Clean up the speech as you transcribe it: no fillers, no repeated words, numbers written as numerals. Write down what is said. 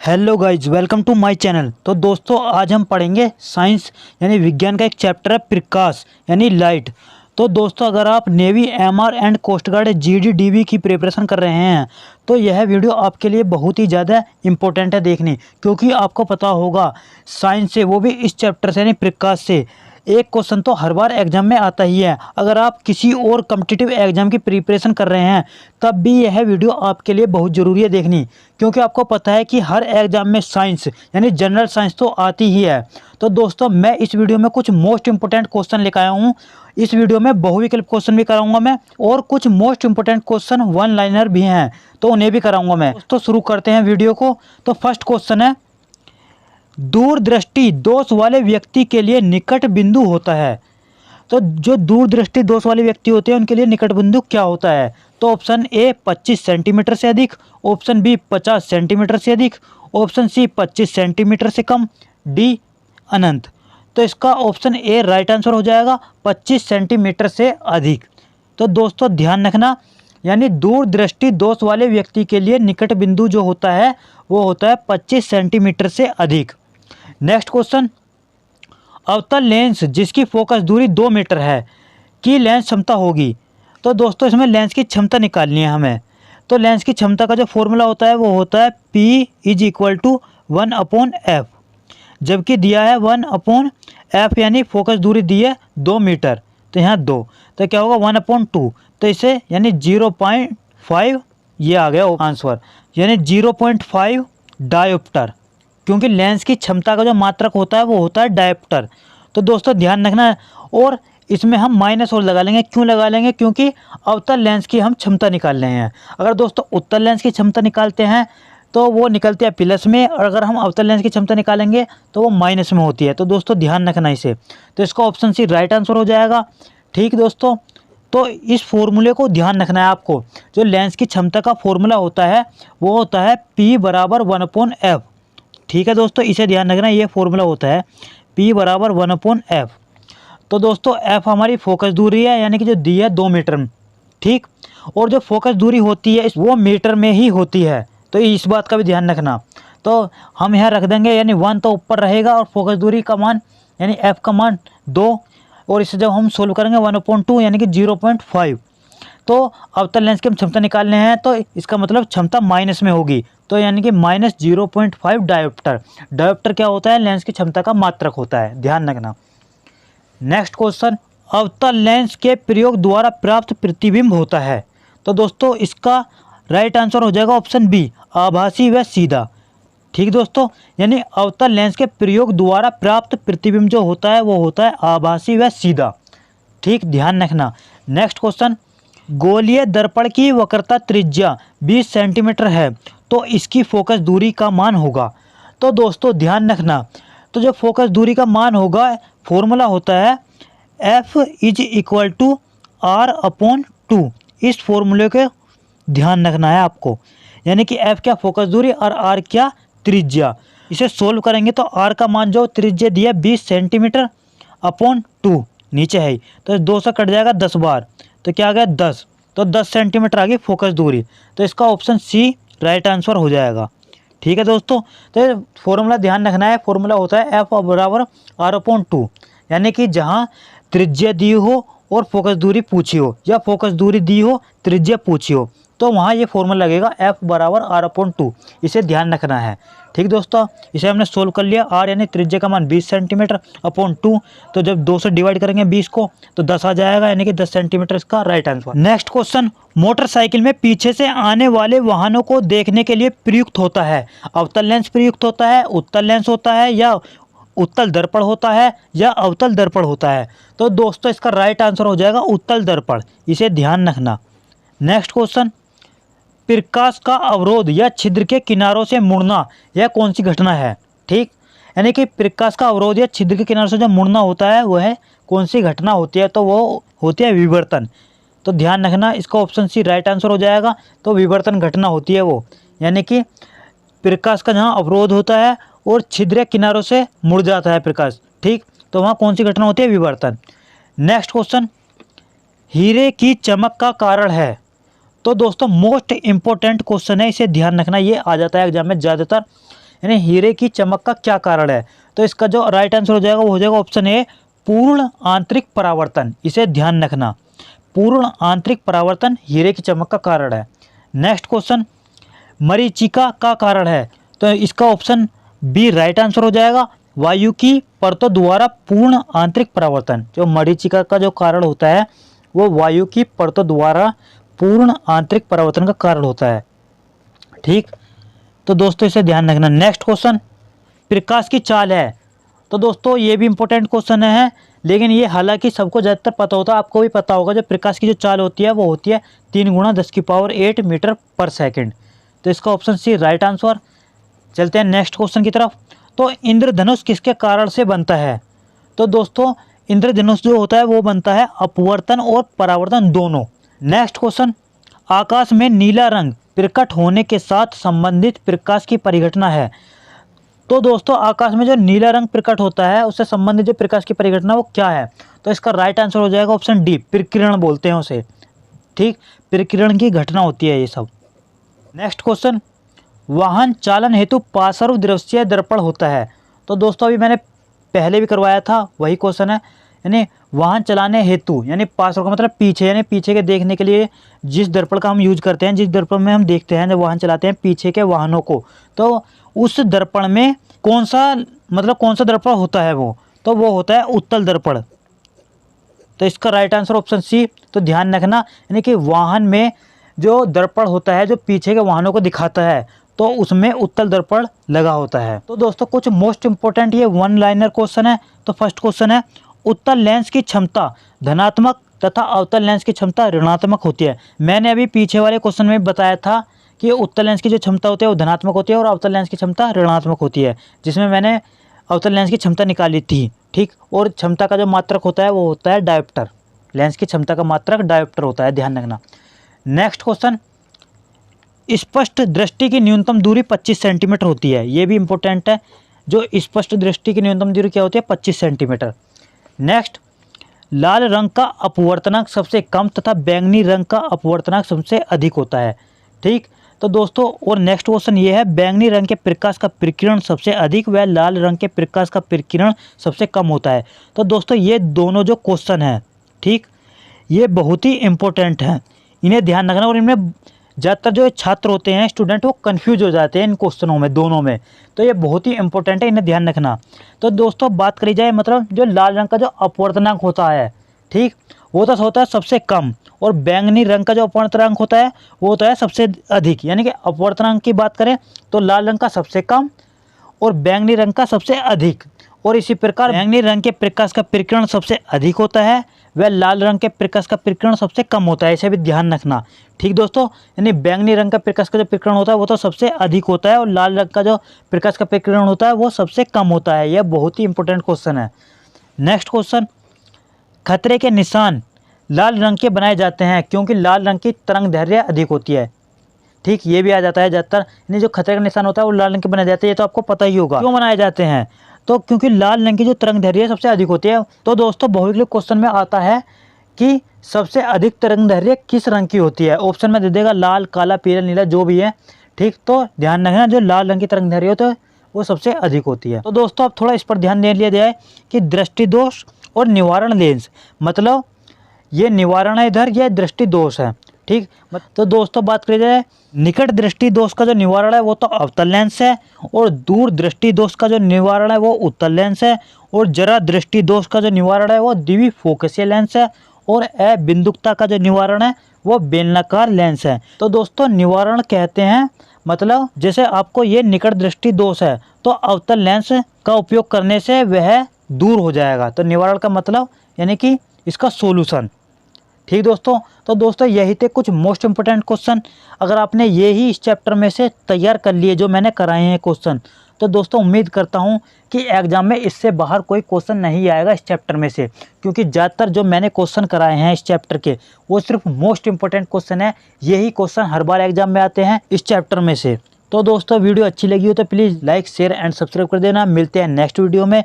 Hello guys, welcome to my channel. तो दोस्तों आज हम पढ़ेंगे साइंस यानी विज्ञान का एक चैप्टर है प्रकाश यानी लाइट। तो दोस्तों अगर आप navy, MR and coast guard GD DV की प्रिपरेशन कर रहे हैं तो यह वीडियो आपके लिए बहुत ही ज़्यादा इम्पोर्टेंट है देखनी, क्योंकि आपको पता होगा साइंस से, वो भी इस चैप्टर से यानी प्रकाश से एक क्वेश्चन तो हर बार एग्जाम में आता ही है। अगर आप किसी और कॉम्पिटिटिव एग्जाम की प्रिपरेशन कर रहे हैं तब भी यह वीडियो आपके लिए बहुत ज़रूरी है देखनी, क्योंकि आपको पता है कि हर एग्जाम में साइंस यानी जनरल साइंस तो आती ही है। तो दोस्तों मैं इस वीडियो में कुछ मोस्ट इंपोर्टेंट क्वेश्चन लेकर आया हूँ। इस वीडियो में बहुविकल्प क्वेश्चन भी कराऊंगा मैं, और कुछ most important question one liner भी हैं तो उन्हें भी कराऊंगा मैं। तो शुरू करते हैं वीडियो को। तो फर्स्ट क्वेश्चन है, दूरदृष्टि दोष वाले व्यक्ति के लिए निकट बिंदु होता है। तो जो दूरदृष्टि दोष वाले व्यक्ति होते हैं उनके लिए निकट बिंदु क्या होता है? तो ऑप्शन ए 25 सेंटीमीटर से अधिक, ऑप्शन बी 50 सेंटीमीटर से अधिक, ऑप्शन सी 25 सेंटीमीटर से कम, डी अनंत। तो इसका ऑप्शन ए राइट आंसर हो जाएगा, 25 सेंटीमीटर से अधिक। तो दोस्तों ध्यान रखना, यानी दूरदृष्टि दोष वाले व्यक्ति के लिए निकट बिंदु जो होता है वो होता है 25 सेंटीमीटर से अधिक। नेक्स्ट क्वेश्चन, अवतल लेंस जिसकी फोकस दूरी 2 मीटर है की लेंस क्षमता होगी। तो दोस्तों इसमें लेंस की क्षमता निकालनी है हमें। तो लेंस की क्षमता का जो फॉर्मूला होता है वो होता है P = 1/f, जबकि दिया है 1/f यानी फोकस दूरी दी है 2 मीटर, तो यहाँ 2, तो क्या होगा 1/2, तो इसे यानी 0.5 ये आ गया आंसर, यानी 0.5 डायोप्टर, क्योंकि लेंस की क्षमता का जो मात्रक होता है वो होता है डायोप्टर। तो दोस्तों ध्यान रखना है, और इसमें हम माइनस और लगा लेंगे। क्यों लगा लेंगे? क्योंकि अवतल लेंस की हम क्षमता निकाल रहे हैं। अगर दोस्तों उत्तल लेंस की क्षमता निकालते हैं तो वो निकलती है प्लस में, और अगर हम अवतल लेंस की क्षमता निकालेंगे तो वो माइनस में होती है। तो दोस्तों ध्यान रखना इसे। तो इसका ऑप्शन सी राइट आंसर हो जाएगा। ठीक दोस्तों, तो इस फॉर्मूले को ध्यान रखना है आपको। जो लेंस की क्षमता का फॉर्मूला होता है वो होता है P = 1/f। ठीक है दोस्तों, इसे ध्यान रखना, ये फॉर्मूला होता है P = 1/f। तो दोस्तों f हमारी फोकस दूरी है, यानी कि जो दी है 2 मीटर में, ठीक, और जो फोकस दूरी होती है वो मीटर में ही होती है, तो इस बात का भी ध्यान रखना। तो हम यहाँ रख देंगे, यानी 1 तो ऊपर रहेगा और फोकस दूरी का मान यानी f का मान 2, और इसे जब हम सोल्व करेंगे 1/2 यानी कि 0.5। तो अवतल लेंस की हम क्षमता निकालने हैं तो इसका मतलब क्षमता माइनस में होगी, तो यानी कि -0.5 डायोप्टर। डायोप्टर क्या होता है? लेंस की क्षमता का मात्रक होता है, ध्यान रखना। नेक्स्ट क्वेश्चन, अवतल लेंस के प्रयोग द्वारा प्राप्त प्रतिबिंब होता है। तो दोस्तों इसका राइट आंसर हो जाएगा ऑप्शन बी, आभासी व सीधा। ठीक दोस्तों, यानी अवतल लेंस के प्रयोग द्वारा प्राप्त प्रतिबिंब जो होता है वो होता है आभासी व सीधा। ठीक, ध्यान रखना। नेक्स्ट क्वेश्चन, गोलीय दर्पण की वक्रता त्रिज्या 20 सेंटीमीटर है तो इसकी फोकस दूरी का मान होगा। तो दोस्तों ध्यान रखना, तो जो फोकस दूरी का मान होगा फॉर्मूला होता है F = R/2। इस फॉर्मूले के ध्यान रखना है आपको, यानी कि F क्या फोकस दूरी और R क्या त्रिज्या। इसे सोल्व करेंगे तो R का मान जो त्रिज्या दिया 20 सेंटीमीटर / 2 नीचे है, तो 2 से कट जाएगा 10 बार, तो क्या आ गया 10, तो 10 सेंटीमीटर आ गई फोकस दूरी। तो इसका ऑप्शन सी राइट आंसर हो जाएगा। ठीक है दोस्तों, तो फॉर्मूला ध्यान रखना है। फॉर्मूला होता है F = R/2, यानी कि जहाँ त्रिज्या दी हो और फोकस दूरी पूछी हो, या फोकस दूरी दी हो त्रिज्या पूछी हो, तो वहाँ ये फॉर्मूला लगेगा F = R/2। इसे ध्यान रखना है। ठीक दोस्तों, इसे हमने सोल्व कर लिया। R यानी त्रिज्या का मान 20 सेंटीमीटर / 2, तो जब 2 से डिवाइड करेंगे 20 को तो 10 आ जाएगा, यानी कि 10 सेंटीमीटर इसका right answer. Next question, motorcycle में पीछे से आने वाले वाहनों को देखने के लिए प्रयुक्त होता है अवतल लेंस प्रयुक्त होता है, उत्तल लेंस होता है, या उत्तल दर्पण होता है, या अवतल दर्पण होता है। तो दोस्तों इसका राइट आंसर हो जाएगा उत्तल दर्पण, इसे ध्यान रखना। नेक्स्ट क्वेश्चन, प्रकाश का अवरोध या छिद्र के किनारों से मुड़ना यह कौन सी घटना है? ठीक, यानी कि प्रकाश का अवरोध या छिद्र के किनारों से जो मुड़ना होता है वह कौन सी घटना होती है? तो वो होती है विवर्तन। तो ध्यान रखना, इसका ऑप्शन सी राइट आंसर हो जाएगा। तो विवर्तन घटना होती है वो, यानी कि प्रकाश का जहाँ अवरोध होता है और छिद्र किनारों से मुड़ जाता है प्रकाश, ठीक, तो वहाँ कौन सी घटना होती है? विवर्तन। नेक्स्ट क्वेश्चन, हीरे की चमक का कारण है। तो दोस्तों मोस्ट इम्पोर्टेंट क्वेश्चन है, इसे ध्यान रखना, ये आ जाता है एग्जाम में ज़्यादातर। यानी हीरे की चमक का क्या कारण है? तो इसका जो राइट आंसर हो जाएगा वो हो जाएगा ऑप्शन ए, पूर्ण आंतरिक परावर्तन। इसे ध्यान रखना, पूर्ण आंतरिक परावर्तन हीरे की चमक का कारण है। नेक्स्ट क्वेश्चन, मरीचिका का कारण है? तो इसका ऑप्शन बी राइट आंसर हो जाएगा, वायु की परतों द्वारा पूर्ण आंतरिक परावर्तन। जो मरीचिका का जो कारण होता है वो वायु की परतों द्वारा पूर्ण आंतरिक परावर्तन का कारण होता है। ठीक, तो दोस्तों इसे ध्यान रखना। नेक्स्ट क्वेश्चन, प्रकाश की चाल है? तो दोस्तों ये भी इंपॉर्टेंट क्वेश्चन है, लेकिन ये हालांकि सबको ज़्यादातर पता होता है, आपको भी पता होगा। जो प्रकाश की जो चाल होती है वो होती है 3 × 10⁸ मीटर पर सेकंड। तो इसका ऑप्शन सी राइट आंसर। चलते हैं नेक्स्ट क्वेश्चन की तरफ। तो इंद्रधनुष किसके कारण से बनता है? तो दोस्तों इंद्रधनुष जो होता है वो बनता है अपवर्तन और परावर्तन दोनों। नेक्स्ट क्वेश्चन, आकाश में नीला रंग प्रकट होने के साथ संबंधित प्रकाश की परिघटना है? तो दोस्तों आकाश में जो नीला रंग प्रकट होता है उससे संबंधित जो प्रकाश की परिघटना वो क्या है? तो इसका राइट आंसर हो जाएगा ऑप्शन डी, प्रकीर्णन बोलते हैं उसे। ठीक, प्रकीर्णन की घटना होती है ये सब। नेक्स्ट क्वेश्चन, वाहन चालन हेतु पार्श्व दृश्य दर्पण होता है? तो दोस्तों अभी मैंने पहले भी करवाया था, वही क्वेश्चन है। यानी वाहन चलाने हेतु, यानी पार्श्व का मतलब पीछे, यानी पीछे के देखने के लिए जिस दर्पण का हम यूज करते हैं, जिस दर्पण में हम देखते हैं जब वाहन चलाते हैं पीछे के वाहनों को, तो उस दर्पण में कौन सा दर्पण होता है वो? तो वो होता है उत्तल दर्पण। तो इसका राइट आंसर ऑप्शन सी। तो ध्यान रखना, यानी कि वाहन में जो दर्पण होता है जो पीछे के वाहनों को दिखाता है तो उसमें उत्तल दर्पण लगा होता है। तो दोस्तों कुछ मोस्ट इंपॉर्टेंट ये वन लाइनर क्वेश्चन है। तो फर्स्ट क्वेश्चन है, उत्तल लेंस की क्षमता धनात्मक तथा अवतल लेंस की क्षमता ऋणात्मक होती है। मैंने अभी पीछे वाले क्वेश्चन में बताया था कि उत्तल लेंस की जो क्षमता होती है वो धनात्मक होती है और अवतल लेंस की क्षमता ऋणात्मक होती है, जिसमें मैंने अवतल लेंस की क्षमता निकाली थी। ठीक, और क्षमता का जो मात्रक होता है वो होता है डायोप्टर। लेंस की क्षमता का मात्रक डायोप्टर होता है, ध्यान रखना। नेक्स्ट क्वेश्चन, स्पष्ट दृष्टि की न्यूनतम दूरी 25 सेंटीमीटर होती है। ये भी इंपॉर्टेंट है, जो स्पष्ट दृष्टि की न्यूनतम दूरी क्या होती है? 25 सेंटीमीटर। नेक्स्ट, लाल रंग का अपवर्तनांक सबसे कम तथा बैंगनी रंग का अपवर्तनांक सबसे अधिक होता है। ठीक, तो दोस्तों और नेक्स्ट क्वेश्चन ये है, बैंगनी रंग के प्रकाश का प्रकीर्णन सबसे अधिक व लाल रंग के प्रकाश का प्रकीर्णन सबसे कम होता है। तो दोस्तों ये दोनों जो क्वेश्चन हैं, ठीक, ये बहुत ही इंपॉर्टेंट हैं, इन्हें ध्यान रखना। और इनमें ज़्यादातर जो छात्र होते हैं, स्टूडेंट, वो कंफ्यूज हो जाते हैं इन क्वेश्चनों में, दोनों में। तो ये बहुत ही इंपॉर्टेंट है, इन्हें ध्यान रखना। तो दोस्तों बात करी जाए, मतलब जो लाल रंग का जो अपवर्तनांक होता है, ठीक, वो तो होता है सबसे कम, और बैंगनी रंग का जो अपवर्तनांक होता है वो होता है सबसे अधिक। यानी कि अपवर्तनांक की बात करें तो लाल रंग का सबसे कम और बैंगनी रंग का सबसे अधिक। और इसी प्रकार बैंगनी रंग के प्रकाश का प्रकीर्णन सबसे अधिक होता है वह लाल रंग के प्रकाश का प्रकीर्णन सबसे कम होता है, इसे भी ध्यान रखना। ठीक दोस्तों, यानी बैंगनी रंग का प्रकाश का जो प्रकीर्णन होता है वो तो सबसे अधिक होता है और लाल रंग का जो प्रकाश का प्रकीर्णन होता है वो सबसे कम होता है। यह बहुत ही इंपॉर्टेंट क्वेश्चन है। नेक्स्ट क्वेश्चन, खतरे के निशान लाल रंग के बनाए जाते हैं क्योंकि लाल रंग की तरंग दैर्घ्य अधिक होती है। ठीक, ये भी आ जाता है ज़्यादातर, यानी जो खतरे का निशान होता है वो लाल रंग के बनाए जाते हैं, ये तो आपको पता ही होगा। क्यों बनाए जाते हैं? तो क्योंकि लाल रंग की जो तरंग दैर्घ्य सबसे अधिक होती है। तो दोस्तों बहुविकल्प क्वेश्चन में आता है कि सबसे अधिक तरंग दैर्घ्य किस रंग की होती है? ऑप्शन में दे देगा लाल, काला, पीला, नीला, जो भी है। ठीक, तो ध्यान रखना, जो लाल रंग की तरंग दैर्घ्य होती है वो सबसे अधिक होती है। तो दोस्तों अब थोड़ा इस पर ध्यान दे लिया जाए कि दृष्टि दोष और निवारण लेंस, मतलब ये निवारण है इधर, यह दृष्टि दोष है। ठीक, तो दोस्तों बात करी जाए निकट दृष्टि दोष का जो निवारण है वो तो अवतल लेंस है, और दूर दृष्टि दोष का जो निवारण है वो उत्तल लेंस है, और जरा दृष्टि दोष का जो निवारण है वो द्विफोकसीय लेंस है, और अबिंदुकता का जो निवारण है वो बेलनाकार लेंस है। तो दोस्तों निवारण कहते हैं, मतलब जैसे आपको ये निकट दृष्टि दोष है तो अवतल लेंस का उपयोग करने से वह दूर हो जाएगा। तो निवारण का मतलब यानी कि इसका सोल्यूशन। ठीक दोस्तों, तो दोस्तों यही थे कुछ मोस्ट इंपोर्टेंट क्वेश्चन। अगर आपने ये ही इस चैप्टर में से तैयार कर लिए जो मैंने कराए हैं क्वेश्चन, तो दोस्तों उम्मीद करता हूँ कि एग्जाम में इससे बाहर कोई क्वेश्चन नहीं आएगा इस चैप्टर में से, क्योंकि ज़्यादातर जो मैंने क्वेश्चन कराए हैं इस चैप्टर के वो सिर्फ मोस्ट इंपोर्टेंट क्वेश्चन है। यही क्वेश्चन हर बार एग्जाम में आते हैं इस चैप्टर में से। तो दोस्तों वीडियो अच्छी लगी हो तो please like, share and subscribe कर देना। मिलते हैं नेक्स्ट वीडियो में।